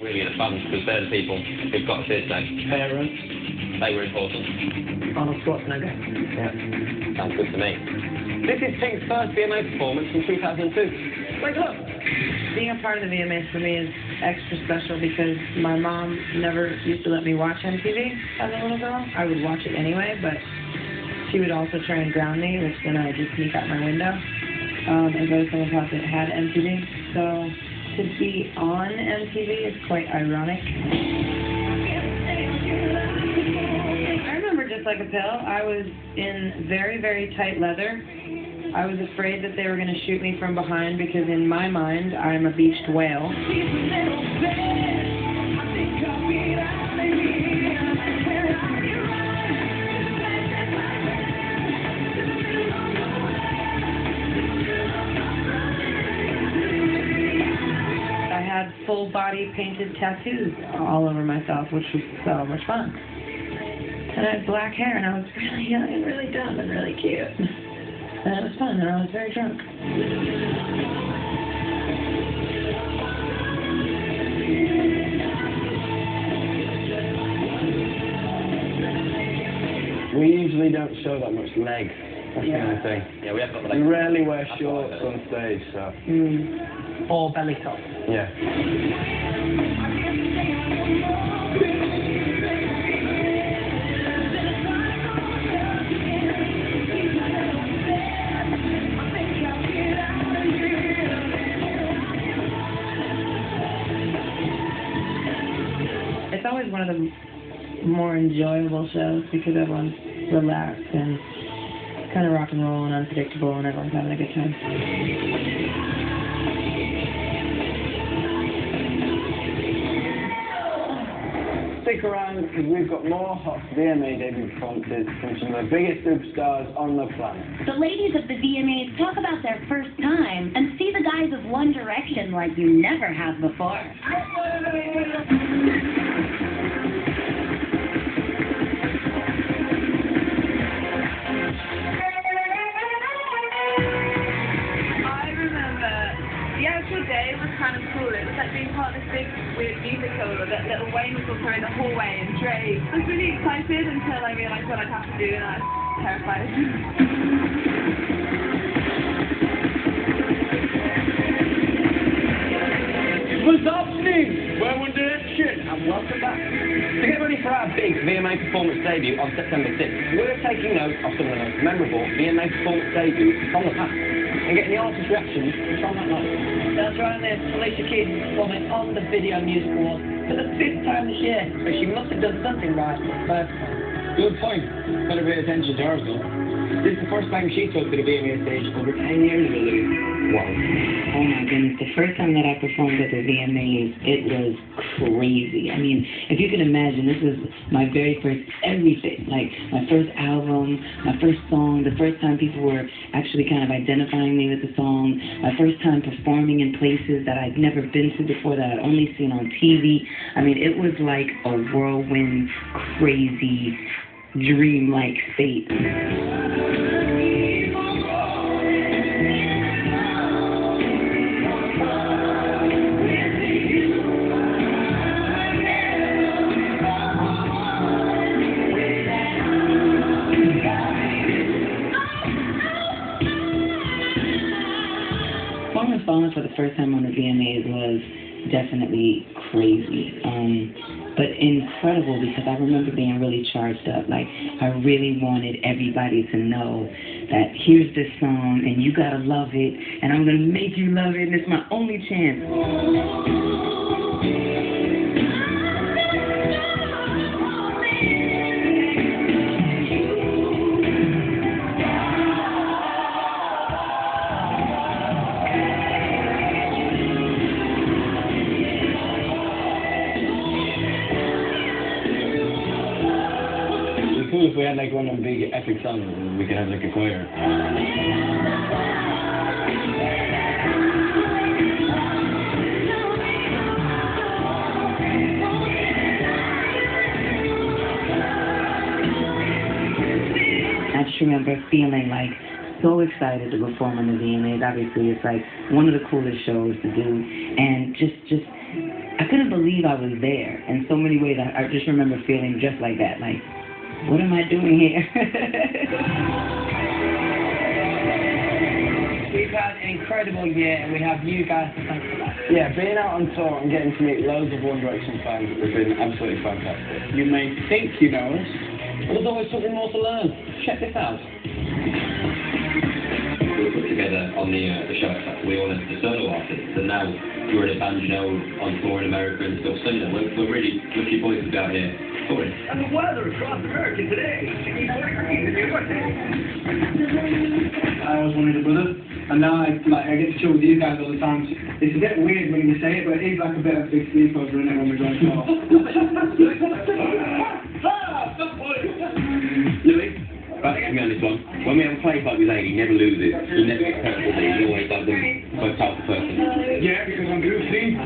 Really the fans, because they're the people who've got to see it today. Parents. They were important. Arnold Schwarzenegger. Yeah, sounds good to me. This is Pink's first VMA performance from 2002. Wait, look! Being a part of the VMAs for me is extra special because my mom never used to let me watch MTV as a little girl. I would watch it anyway, but she would also try and ground me, which then I would just sneak out my window and go to someone's house that had MTV. So to be on MTV is quite ironic. I remember Just Like a Pill. I was in very, very tight leather. I was afraid that they were going to shoot me from behind because in my mind, I'm a beached whale. I had full body painted tattoos all over myself, which was so much fun. And I had black hair, and I was really young and really dumb and really cute. And it was fun, and I was very drunk. We usually don't show that much leg. That's the only thing. Yeah, we have got the We rarely wear shorts on stage, so. Or belly top. Yeah. It's always one of the more enjoyable shows because everyone's relaxed and kind of rock and roll and unpredictable and everyone's having a good time. Stick around because we've got more hot VMA debut performances from some of the biggest superstars on the planet. The ladies of the VMAs talk about their first time and see the guys of One Direction like you never have before. The actual day was kind of cool. It was like being part of this big, weird musical that little Wayne was also in the hallway and Drake. I was really excited until I realised what I'd have to do and I was terrified. What's up, Steve? We're One Direction, and welcome back. To get ready for our big VMA performance debut on September 6th, we're taking note of some of the most memorable VMA performance debuts from the past and getting the artist reactions from that night. That's right, there's Alicia Keys performing on the Video Music Awards for the 5th time this year, but she must have done something right the first time. Good point. Better pay attention to her, though. This is the first time she took to the VMA stage over 10 years ago, Louis. Wow. Oh my goodness, the first time that I performed at the VMAs, it was crazy. I mean, if you can imagine, this was my very first everything, like my first album, my first song, the first time people were actually kind of identifying me with the song, my first time performing in places that I'd never been to before, that I'd only seen on TV. I mean, it was like a whirlwind, crazy, dream-like state. Falling for the first time on the VMAs was definitely crazy, but incredible because I remember being really charged up. Like, I really wanted everybody to know that here's this song and you gotta love it and I'm gonna make you love it and it's my only chance. Cool if we had like one of them big epic songs and we could have like a choir. I just remember feeling like so excited to perform on the VMAs. Obviously, it's like one of the coolest shows to do, and just I couldn't believe believe I was there. In so many ways, I just remember feeling just like that. Like, what am I doing here? We've had an incredible year, and we have you guys to thank for that. Yeah, being out on tour and getting to meet loads of One Direction fans has been absolutely fantastic. You may think you know us. Well, there's always something more to learn. Check this out. We were put together on the show X Factor. We all went to solo artists, and now we're in a band, you know, on tour in America and stuff. So, you know, we're really lucky boys to be out here touring. And the weather across America today is crazy. I always wanted a brother, and now I get to chill with these guys all the time. It's a bit weird when you say it, but it is like a bit of a big sleepover in it when we're going to tour. Louis, back to me on this one. When we have a play fight with Aid, he never loses. He never gets hurt, does he? He's always like the most powerful person. Yeah, because I'm Bruce Lee.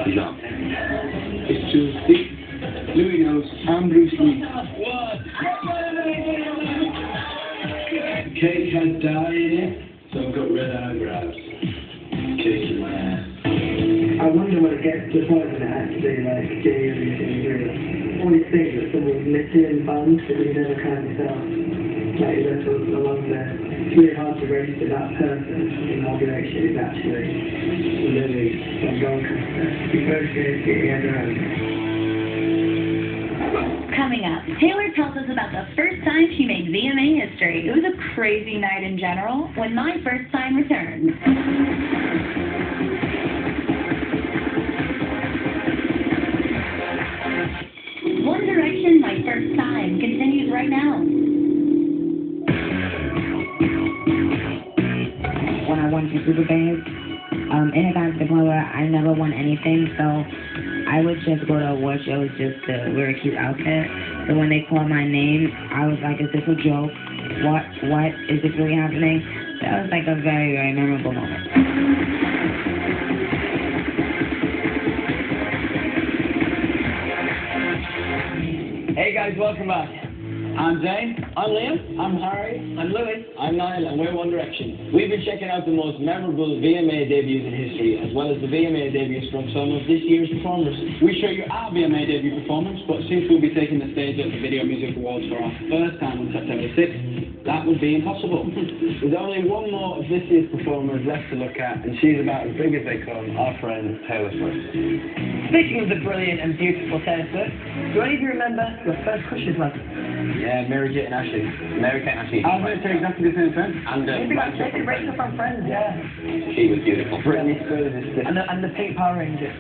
He's not. It's true. Louis knows I'm Bruce Lee. What? Cake has dye in it, so I've got red eyebrows. Cake in my hair. I wonder when it gets to the point when it has to be like gay or anything really. Always think that someone's missing in the band that we never kind of felt like left us along there. It's really hard to register that person in One Direction is actually Lily from Doncaster. We first came together and Coming up, Taylor tells us about the first time she made VMA history. It was a crazy night in general when My First Time returns. One Direction, My First Time continues right now. When I won 2 super bands, it got to the point where I never won anything, so I would just go to award shows just to wear a cute outfit. So when they called my name, I was like, is this a joke? What? Is this really happening? That was like a very, very memorable moment. Hey guys, welcome back. I'm Zane. I'm Liam. I'm Harry. I'm Louis. I'm Niall, and we're One Direction. We've been checking out the most memorable VMA debuts in history, as well as the VMA debuts from some of this year's performers. We show you our VMA debut performance, but since we'll be taking the stage at the Video Music Awards for our first time on September 6th, that would be impossible. There's only one more of this year's performers left to look at, and she's about as big as they come, our friend Taylor Swift. Speaking of the brilliant and beautiful Taylor Swift, do any of you remember your first crushes like? Yeah, Mary Kate and Ashley. Mary Kate and Ashley. I was going to say exactly the same thing. And Rachel from Friends, yeah. She was beautiful. Britney Spears is just... And the Pink Power Rangers.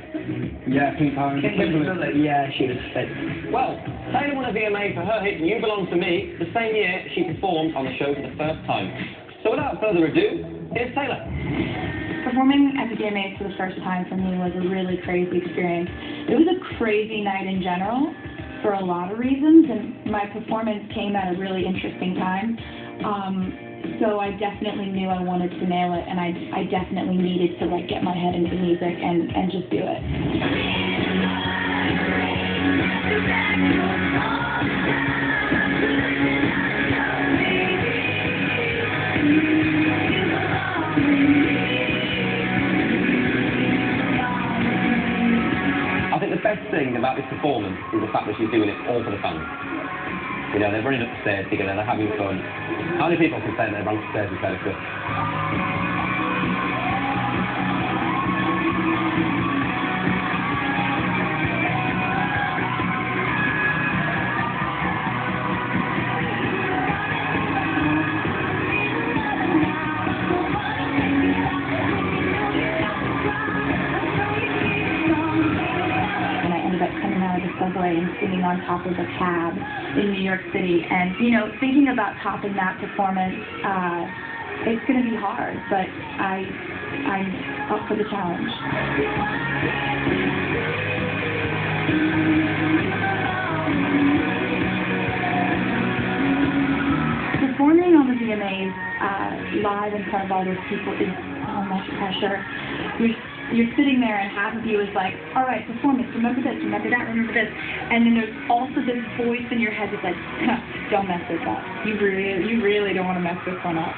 Yeah, Pink Power Rangers. Kimberly. Yeah, she was fit. Well, Taylor won a VMA for her hit You Belong to Me the same year she performed on the show for the first time. So without further ado, here's Taylor. Performing at the VMAs for the first time for me was a really crazy experience. It was a crazy night in general for a lot of reasons, and my performance came at a really interesting time. So I definitely knew I wanted to nail it, and I definitely needed to like get my head into music and just do it. I think the best thing about this performance is the fact that she's doing it all for the fans. You know, they're running up the stairs together, they're having fun. How many people can say they've run up the stairs with Taylor Swift? And singing on top of a cab in New York City, and you know, thinking about topping that performance, it's going to be hard, but I'm up for the challenge. Performing on the VMAs live in front of all those people is so much pressure. You're sitting there and half of you is like, all right, performance, remember this, remember that, remember this. And then there's also this voice in your head that's like, don't mess this up. You really don't want to mess this one up.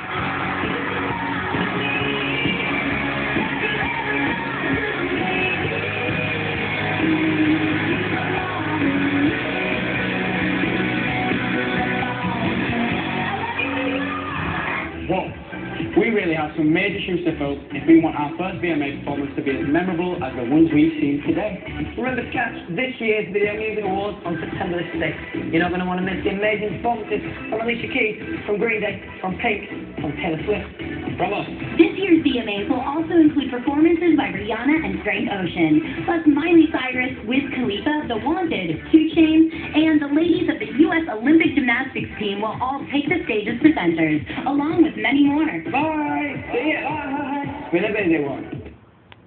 really have some major shoes to fill if we want our first VMA performance to be as memorable as the ones we've seen today. Remember to catch this year's Video Music Awards on September the 6th. You're not going to want to miss the amazing performances from Alicia Keys, from Green Day, from Pink, from Taylor Swift, from us. This year's VMAs will also include performances by Rihanna and Frank Ocean, plus Miley Cyrus, Wiz Khalifa, The Wanted, 2 Chainz, and the ladies of the U.S. Olympic Gymnastics team will all take the stage as presenters, along with many more. Bye! See ya! Bye! Been a busy one.